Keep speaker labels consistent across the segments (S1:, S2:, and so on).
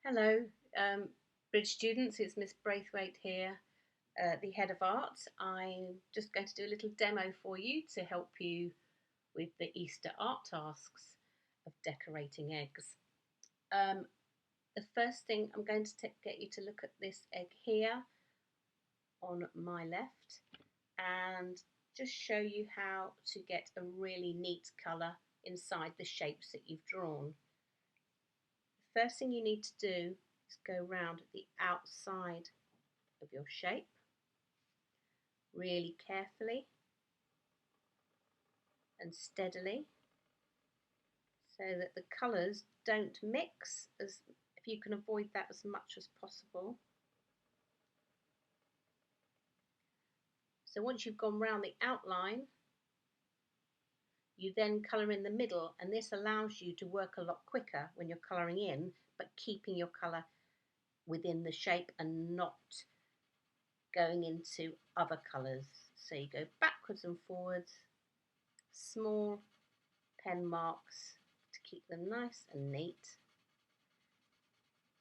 S1: Hello, Bridge students, it's Miss Braithwaite here, the Head of Art. I'm just going to do a little demo for you to help you with the Easter art tasks of decorating eggs. The first thing I'm going to get you to look at this egg here on my left and just show you how to get a really neat colour inside the shapes that you've drawn. The first thing you need to do is go round the outside of your shape really carefully and steadily so that the colours don't mix, as if you can avoid that as much as possible. So once you've gone round the outline, you then colour in the middle, and this allows you to work a lot quicker when you're colouring in, but keeping your colour within the shape and not going into other colours. So you go backwards and forwards, small pen marks to keep them nice and neat,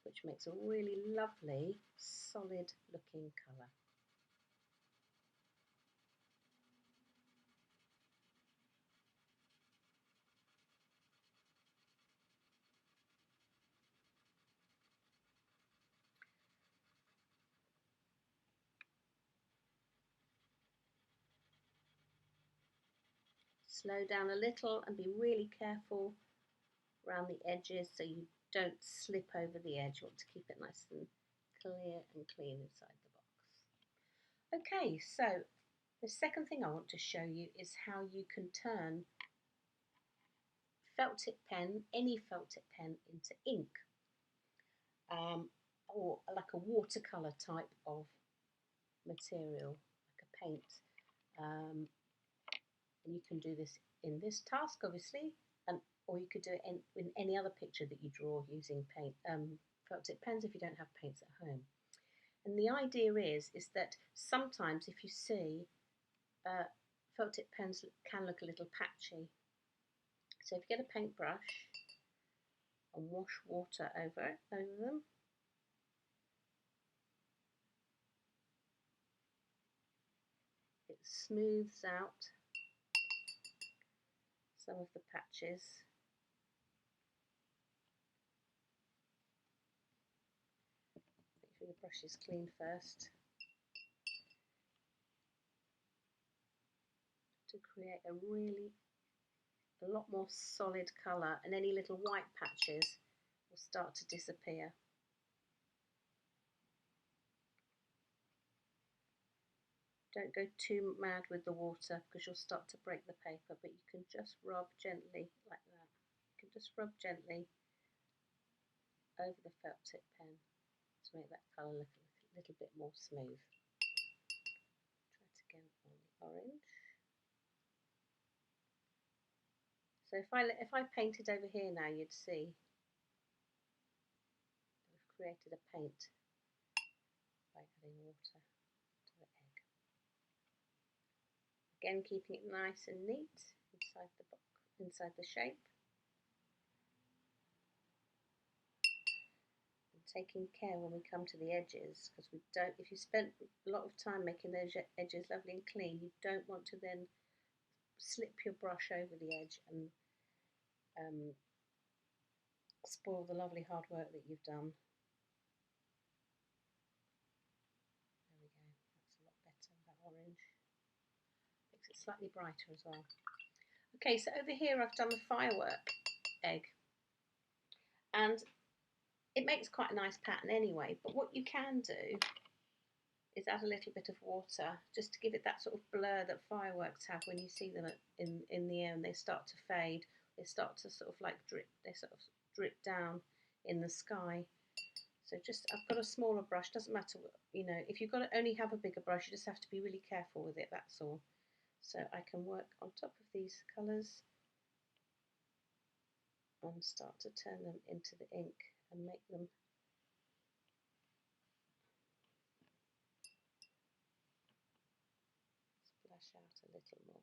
S1: which makes a really lovely solid looking colour. Slow down a little and be really careful around the edges so you don't slip over the edge. You want to keep it nice and clear and clean inside the box. Okay, so the second thing I want to show you is how you can turn felt tip pen, any felt tip pen, into ink, or like a watercolour type of material, like a paint. And you can do this in this task, obviously, or you could do it in any other picture that you draw using paint, felt tip pens if you don't have paints at home. And the idea is that sometimes if you see felt tip pens can look a little patchy. So if you get a paintbrush and wash water over them, it smooths out some of the patches. Make sure the brush is clean first to create a lot more solid colour, and any little white patches will start to disappear. Don't go too mad with the water because you'll start to break the paper, but you can just rub gently like that. You can just rub gently over the felt tip pen to make that colour look a little bit more smooth. Try it again on the orange. So if I painted over here now, you'd see we've created a paint by adding water to the egg. Again, keeping it nice and neat inside the box, inside the shape. And taking care when we come to the edges, because if you spent a lot of time making those edges lovely and clean, you don't want to then slip your brush over the edge and spoil the lovely hard work that you've done. There we go, that's a lot better, that orange. Makes it slightly brighter as well. Okay, so over here I've done the firework egg, and it makes quite a nice pattern anyway, but what you can do is add a little bit of water just to give it that sort of blur that fireworks have when you see them in the air and they start to fade. They start to sort of like drip down in the sky. So I've got a smaller brush, doesn't matter, you know, if you've got to only have a bigger brush, you just have to be really careful with it, that's all. So I can work on top of these colours and start to turn them into the ink and make them splash out a little more.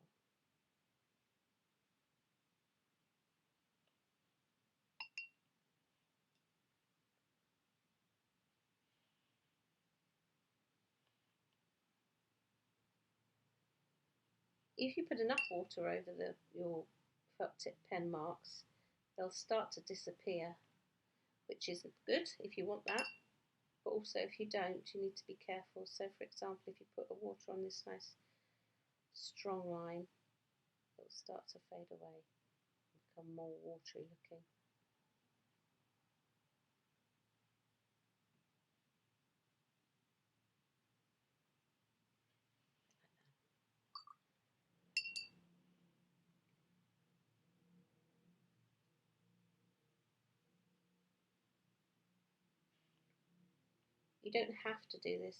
S1: if you put enough water over your felt tip pen marks, they'll start to disappear, which isn't good if you want that. But also if you don't, you need to be careful. So for example, if you put the water on this nice strong line, it'll start to fade away, become more watery looking. You don't have to do this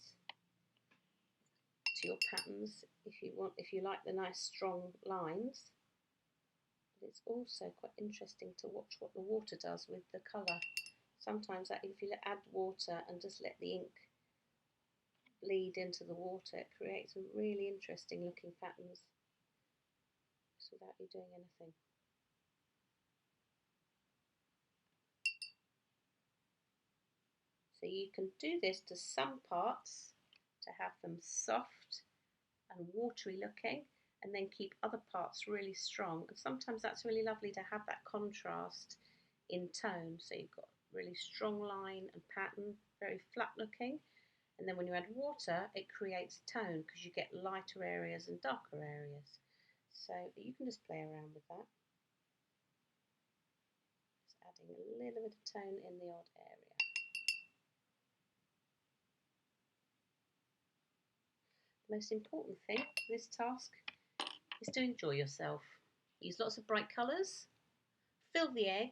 S1: to your patterns if you want, if you like the nice strong lines. But it's also quite interesting to watch what the water does with the colour. Sometimes if you add water and just let the ink bleed into the water, it creates some really interesting looking patterns just without you doing anything. So you can do this to some parts to have them soft and watery looking, and then keep other parts really strong. And sometimes that's really lovely to have that contrast in tone. So you've got really strong line and pattern, very flat looking. And then when you add water, it creates tone because you get lighter areas and darker areas. So you can just play around with that. Just adding a little bit of tone in the odd area. The most important thing for this task is to enjoy yourself. Use lots of bright colours, fill the egg,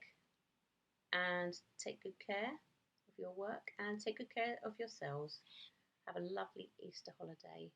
S1: and take good care of your work and take good care of yourselves. Have a lovely Easter holiday.